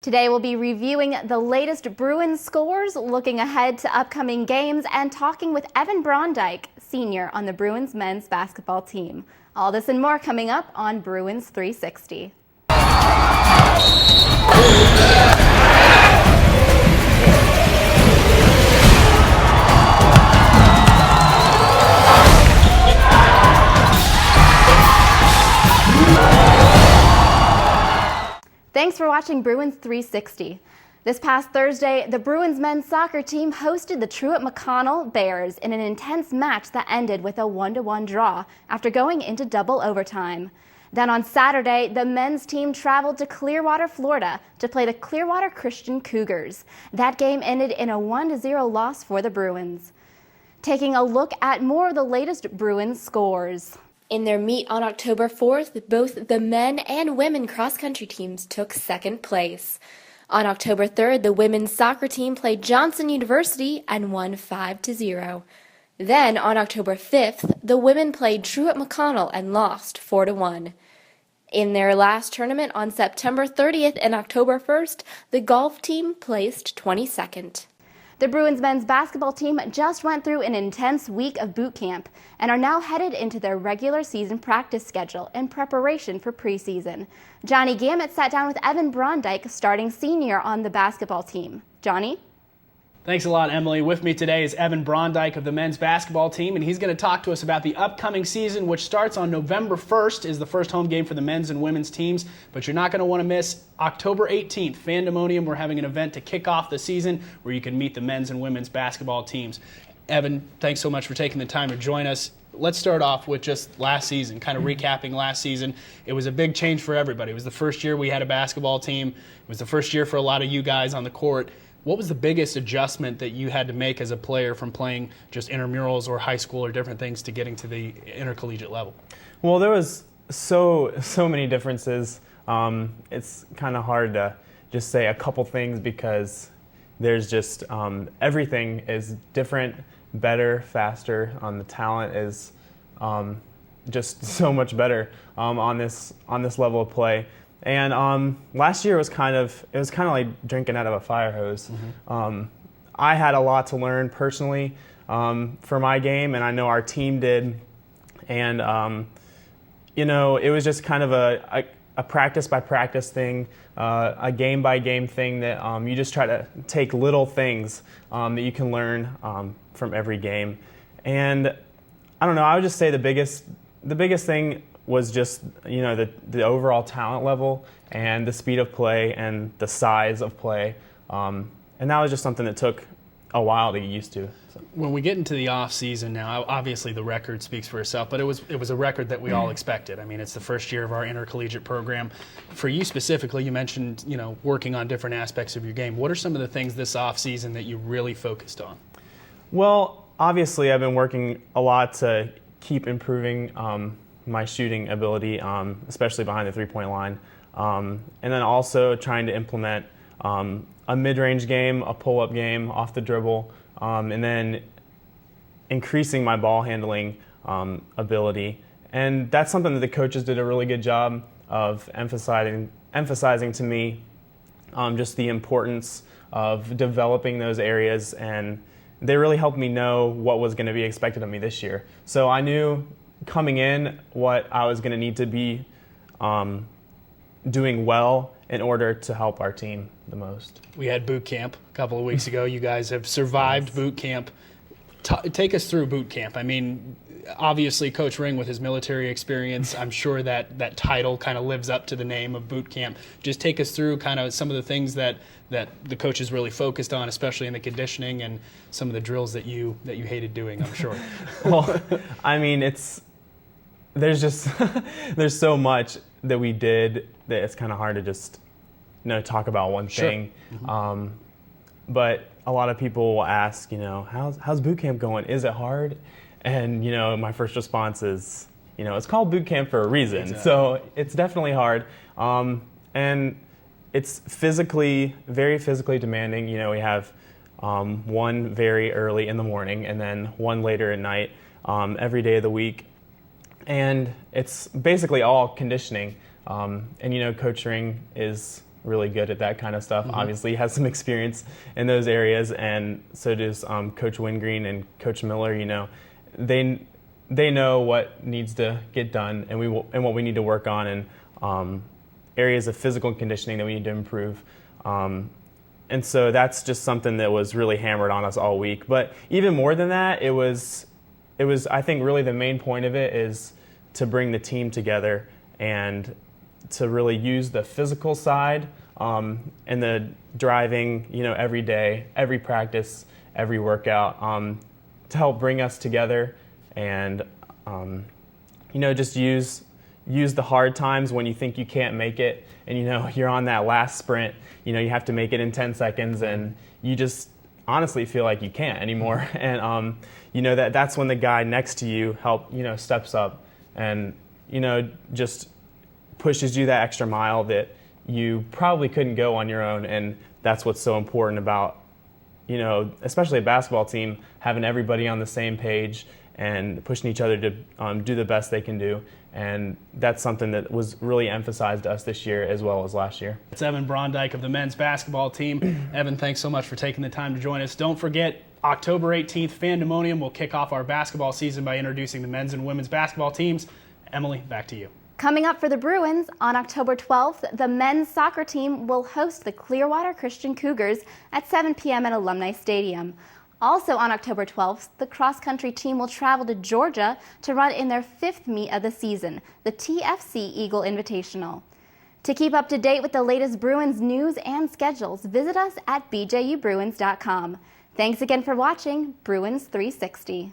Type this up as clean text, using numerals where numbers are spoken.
Today we'll be reviewing the latest Bruins scores, looking ahead to upcoming games, and talking with Evan Bronik, senior on the Bruins men's basketball team. All this and more coming up on Bruins 360. Thanks for watching Bruins 360. This past Thursday, the Bruins men's soccer team hosted the Truett-McConnell Bears in an intense match that ended with a 1-1 draw after going into double overtime. Then on Saturday, the men's team traveled to Clearwater, Florida to play the Clearwater Christian Cougars. That game ended in a 1-0 loss for the Bruins. Taking a look at more of the latest Bruins scores. In their meet on October 4th, both the men and women cross-country teams took second place. On October 3rd, the women's soccer team played Johnson University and won 5-0. Then, on October 5th, the women played Truett-McConnell and lost 4-1. In their last tournament on September 30th and October 1st, the golf team placed 22nd. The Bruins men's basketball team just went through an intense week of boot camp and are now headed into their regular season practice schedule in preparation for preseason. Johnny Gamet sat down with Evan Bronik, starting senior on the basketball team. Johnny? Thanks a lot, Emily. With me today is Evan Bronik of the men's basketball team, and he's going to talk to us about the upcoming season, which starts on November 1st, is the first home game for the men's and women's teams. But you're not going to want to miss October 18th, Fandemonium. We're having an event to kick off the season where you can meet the men's and women's basketball teams. Evan, thanks so much for taking the time to join us. Let's start off with just last season, kind of recapping last season. It was a big change for everybody. It was the first year we had a basketball team. It was the first year for a lot of you guys on the court. What was the biggest adjustment that you had to make as a player from playing just intramurals or high school or different things to getting to the intercollegiate level? Well, there was so many differences. It's kind of hard to just say a couple things because there's just everything is different, better, faster. The talent is just so much better on this level of play. And last year was kind of like drinking out of a fire hose. Mm-hmm. I had a lot to learn personally for my game, and I know our team did. And it was just kind of a practice by practice thing, a game by game thing that you just try to take little things that you can learn from every game. And I don't know, I would just say the biggest thing was just the overall talent level and the speed of play and the size of play, and that was just something that took a while to get used to. So. When we get into the off season now, obviously the record speaks for itself, but it was a record that we all expected. I mean, it's the first year of our intercollegiate program. For you specifically, you mentioned working on different aspects of your game. What are some of the things this off season that you really focused on? Well, obviously I've been working a lot to keep improving my shooting ability, especially behind the three-point line. And then also trying to implement a mid-range game, a pull-up game off the dribble, and then increasing my ball handling ability. And that's something that the coaches did a really good job of emphasizing to me just the importance of developing those areas, and they really helped me know what was going to be expected of me this year. So I knew coming in what I was going to need to be doing well in order to help our team the most. We had boot camp a couple of weeks ago. You guys have survived boot camp. Take us through boot camp. I mean, obviously Coach Ring with his military experience, I'm sure that title kind of lives up to the name of boot camp. Just take us through kind of some of the things that the coaches really focused on, especially in the conditioning and some of the drills that you hated doing, I'm sure. Well, I mean, there's so much that we did that it's kind of hard to just talk about one thing. Sure. Mm-hmm. But a lot of people will ask, how's boot camp going? Is it hard? And my first response is, it's called boot camp for a reason. Exactly. So it's definitely hard, and it's very physically demanding. We have one very early in the morning and then one later at night, every day of the week. And it's basically all conditioning. And Coach Ring is really good at that kind of stuff. Obviously, he has some experience in those areas, and so does Coach Wingreen and Coach Miller. You know, they know what needs to get done, and what we need to work on, and areas of physical conditioning that we need to improve. And so that's just something that was really hammered on us all week. But even more than that, it was I think really the main point of it is to bring the team together and to really use the physical side and the driving, you know, every day, every practice, every workout to help bring us together and, you know, just use the hard times when you think you can't make it and, you know, you're on that last sprint, you know, you have to make it in 10 seconds and you just honestly feel like you can't anymore. And, you know, that's when the guy next to you steps up and, you know, just pushes you that extra mile that you probably couldn't go on your own. And that's what's so important about, you know, especially a basketball team, having everybody on the same page and pushing each other to do the best they can do. And that's something that was really emphasized to us this year as well as last year. It's Evan Bronik of the men's basketball team. Evan, thanks so much for taking the time to join us. Don't forget, October 18th, Fandemonium will kick off our basketball season by introducing the men's and women's basketball teams. Emily, back to you. Coming up for the Bruins, on October 12th, the men's soccer team will host the Clearwater Christian Cougars at 7 p.m. at Alumni Stadium. Also on October 12th, the cross-country team will travel to Georgia to run in their 5th meet of the season, the TFC Eagle Invitational. To keep up to date with the latest Bruins news and schedules, visit us at bjubruins.com. Thanks again for watching Bruins360.